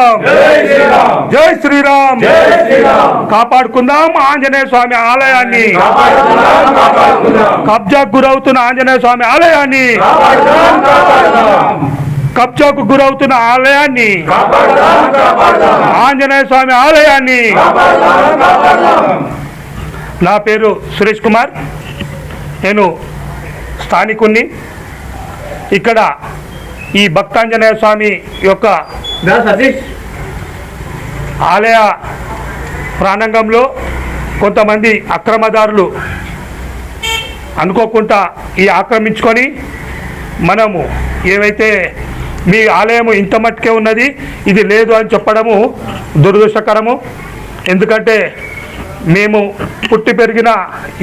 శ్రీరామ్ జై శ్రీరామ్ కాపాడుకుందాం ఆంజనేయ స్వామి ఆలయాన్ని, కబ్జాకు గురవుతున్న ఆంజనేయ స్వామి ఆలయాన్ని, కబ్జాకు గురవుతున్న ఆలయాన్ని, ఆంజనేయ స్వామి ఆలయాన్ని. నా పేరు సురేష్ కుమార్, నేను స్థానికుణ్ణి. ఇక్కడ ఈ భక్తాంజనేయ స్వామి యొక్క ఆలయ ప్రాంగణంలో కొంతమంది అక్రమదారులు అనుకోకుండా ఈ ఆక్రమించుకొని మనము ఏవైతే మీ ఆలయము ఇంత మట్టుకే ఉన్నది, ఇది లేదు అని చెప్పడము దురదృష్టకరము. ఎందుకంటే మేము పుట్టి పెరిగిన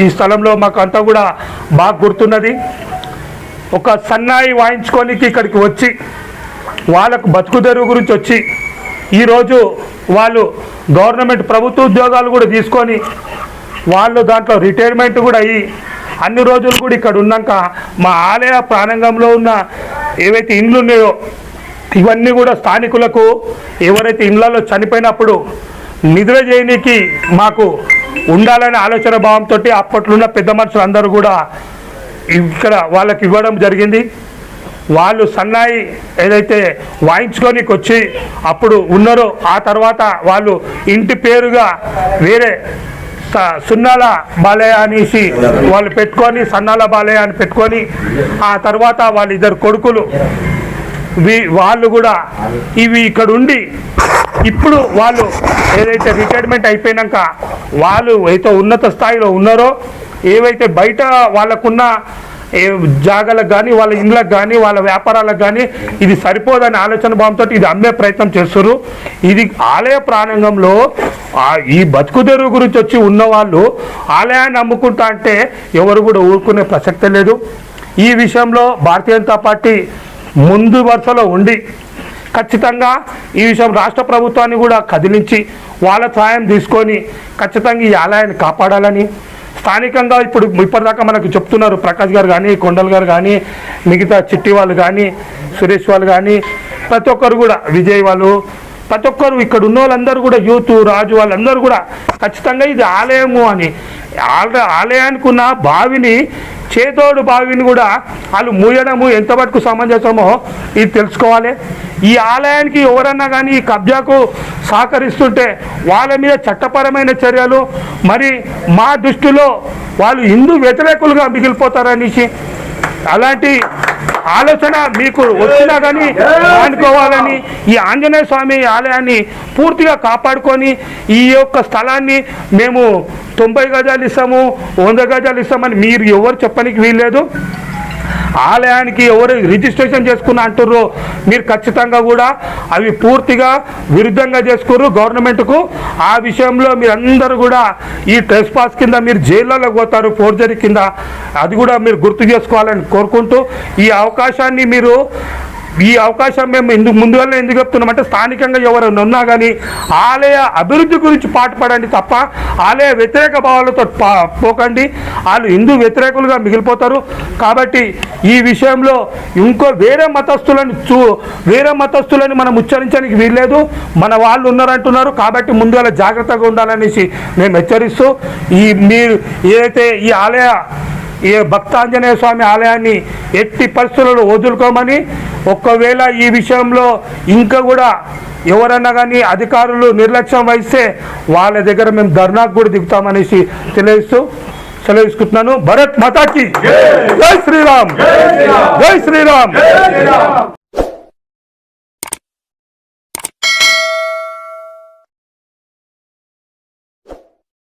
ఈ స్థలంలో మాకు అంతా కూడా బాగా గుర్తున్నది. ఒక సన్నాయి వాయించుకోనికి ఇక్కడికి వచ్చి వాళ్ళకు బతుకుదెరువు గురించి వచ్చి ఈరోజు వాళ్ళు గవర్నమెంట్ ప్రభుత్వ ఉద్యోగాలు కూడా తీసుకొని వాళ్ళు దాంట్లో రిటైర్మెంట్ కూడా అయ్యి అన్ని రోజులు కూడా ఇక్కడ ఉన్నాక మా ఆలయ ప్రాంగణంలో ఉన్న ఏవైతే ఇండ్లు ఉన్నాయో ఇవన్నీ కూడా స్థానికులకు ఎవరైతే ఇళ్లలో చనిపోయినప్పుడు నిద్ర చేయడానికి మాకు ఉండాలనే ఆలోచన భావంతో అప్పట్లున్న పెద్ద మనుషులు అందరూ కూడా ఇక్కడ వాళ్ళకి ఇవ్వడం జరిగింది. వాళ్ళు సన్నాయి ఏదైతే వాయించుకోనికి వచ్చి అప్పుడు ఉన్నారో ఆ తర్వాత వాళ్ళు ఇంటి పేరుగా వేరే సున్నాల బాలయ్య అనేసి వాళ్ళు పెట్టుకొని సన్నాల బాలయ్య అని పెట్టుకొని ఆ తర్వాత వాళ్ళ ఇద్దరు కొడుకులు వాళ్ళు కూడా ఇవి ఇక్కడ ఉండి ఇప్పుడు వాళ్ళు ఏదైతే రిటైర్మెంట్ అయిపోయినాక వాళ్ళు అయితే ఉన్నత స్థాయిలో ఉన్నారో ఏవైతే బయట వాళ్ళకున్న జాగాలకు కానీ వాళ్ళ ఇండ్లకు కానీ వాళ్ళ వ్యాపారాలకు కానీ ఇది సరిపోదని ఆలోచన భావంతో ఇది అమ్మే ప్రయత్నం చేస్తారు. ఇది ఆలయ ప్రాంగణంలో ఈ బతుకుదెరువు గురించి వచ్చి ఉన్నవాళ్ళు ఆలయాన్ని అమ్ముకుంటా అంటే ఎవరు కూడా ఊరుకునే ప్రసక్తే లేదు. ఈ విషయంలో భారతీయ జనతా పార్టీ ముందు వరుసలో ఉండి ఖచ్చితంగా ఈ విషయం రాష్ట్ర ప్రభుత్వాన్ని కూడా కదిలించి వాళ్ళ సహాయం తీసుకొని ఖచ్చితంగా ఈ ఆలయాన్ని కాపాడాలని స్థానికంగా ఇప్పటిదాకా మనకు చెప్తున్నారు. ప్రకాష్ గారు కానీ, కొండల్ గారు కానీ, మిగతా చిట్టి వాళ్ళు కానీ, సురేష్ వాళ్ళు కానీ, ప్రతి ఒక్కరు కూడా విజయ్ వాళ్ళు ప్రతి ఒక్కరు ఇక్కడ ఉన్న వాళ్ళందరూ కూడా యూత్ రాజు వాళ్ళందరూ కూడా ఖచ్చితంగా ఇది ఆలయము అని ఆలయానికి ఉన్న బావిని చేతోడు బావిని కూడా వాళ్ళు మూయడము ఎంతవరకు సమంజసమో ఇది తెలుసుకోవాలి. ఈ ఆలయానికి ఎవరన్నా కానీ ఈ కబ్జాకు సహకరిస్తుంటే వాళ్ళ మీద చట్టపరమైన చర్యలు, మరి మా దృష్టిలో వాళ్ళు హిందూ వ్యతిరేకులుగా మిగిలిపోతారనేసి అలాంటి ఆలోచన మీకు వచ్చినా కానీ అనుకోవాలని ఈ ఆంజనేయ స్వామి ఆలయాన్ని పూర్తిగా కాపాడుకొని ఈ యొక్క స్థలాన్ని మేము 90 గజాలు ఇస్తాము 100 గజాలు ఇస్తామని మీరు ఎవరు చెప్పడానికి వీల్లేదు. ఆలయానికి ఎవరు రిజిస్ట్రేషన్ చేసుకున్న అంటుర్రో మీరు ఖచ్చితంగా కూడా అవి పూర్తిగా విరుద్ధంగా చేసుకుర్రు గవర్నమెంట్కు. ఆ విషయంలో మీరందరూ కూడా ఈ ట్రెస్ పాస్ కింద మీరు జైల్లోకి పోతారు, ఫోర్జరీ కింద. అది కూడా మీరు గుర్తు చేసుకోవాలని కోరుకుంటూ ఈ అవకాశం మేము ముందుగానే ఎందుకు చెప్తున్నామంటే స్థానికంగా ఎవరైనా ఉన్నా కానీ ఆలయ అభివృద్ధి గురించి పాటుపడండి తప్ప ఆలయ వ్యతిరేక భావాలతో పోకండి. వాళ్ళు హిందూ వ్యతిరేకులుగా మిగిలిపోతారు. కాబట్టి ఈ విషయంలో ఇంకో వేరే మతస్థులని మనం ఉచ్చరించడానికి వీల్లేదు. మన వాళ్ళు ఉన్నారంటున్నారు కాబట్టి ముందుగా జాగ్రత్తగా ఉండాలనేసి మేము హెచ్చరిస్తూ మీరు ఏదైతే ఈ భక్తాంజనేయ స్వామి ఆలయాన్ని ఎట్టి పరిస్థితుల్లో వదులుకోమని, ఒక్కవేళ ఈ విషయంలో ఇంకా కూడా ఎవరన్నా కానీ అధికారులు నిర్లక్ష్యం వహిస్తే వాళ్ళ దగ్గర మేము ధర్నాకు కూడా దిగుతామనేసి సెలవుకుంటున్నాను. భరత్ మాతాకి జై శ్రీరామ్, జై శ్రీరామ్.